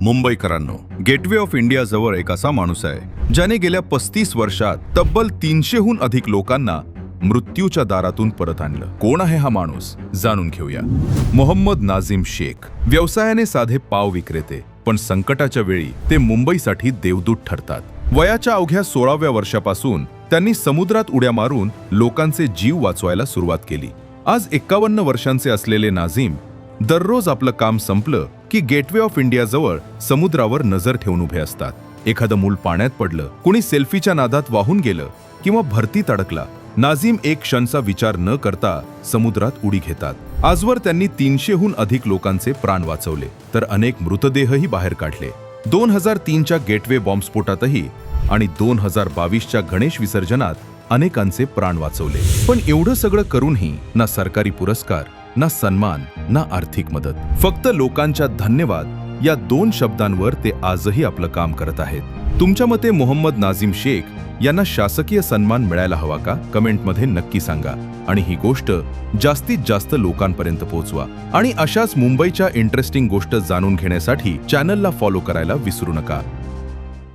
मुंबईकरांनो, gateway of India जवळ एक असा माणूस आहे ज्याने गेल्या 35 वर्षात तब्बल 300हून अधिक लोकांना मृत्यूच्या दारातून परत आणलं. कोण आहे हा माणूस? जाणून घेऊया. मोहम्मद नाझीम शेख व्यवसायाने साधे पाव विक्रेते, पण संकटाच्या वेळी ते मुंबईसाठी देवदूत ठरतात. वयाच्या अवघ्या 16व्या वर्षापासून त्यांनी समुद्रात उड्या मारून लोकांचे जीव वाचवायला सुरुवात केली. आज 51 वर्षांचे असलेले नाझीम दररोज आपलं काम संपलं की गेटवे ऑफ इंडिया जवळ समुद्रावर नजर ठेवून उभे असतात. एखादं मूल पाण्यात पडलं, कुणी सेल्फीच्या नादात वाहून गेलं किंवा भरतीत अडकला, नाझीम एक क्षणचा विचार न करता समुद्रात उडी घेतात. आजवर त्यांनी 300हून अधिक लोकांचे प्राण वाचवले, तर अनेक मृतदेहही बाहेर काढले. 2003च्या गेटवे बॉम्बस्फोटातही आणि 2022च्या गणेश विसर्जनात अनेकांचे प्राण वाचवले. पण एवढं सगळं करूनही ना सरकारी पुरस्कार, ना सन्मान, ना आर्थिक मदत. फक्त लोकांच्या धन्यवाद या 2 शब्दांवर ते आजही आपलं काम करत आहेत. तुमच्या मते मोहम्मद नाझीम शेख यांना शासकीय सन्मान मिळायला हवा का? कमेंटमध्ये नक्की सांगा. आणि ही गोष्ट जास्तीत जास्त लोकांपर्यंत पोहोचवा. आणि अशाच मुंबईच्या इंटरेस्टिंग गोष्ट जाणून घेण्यासाठी चॅनलला फॉलो करायला विसरू नका.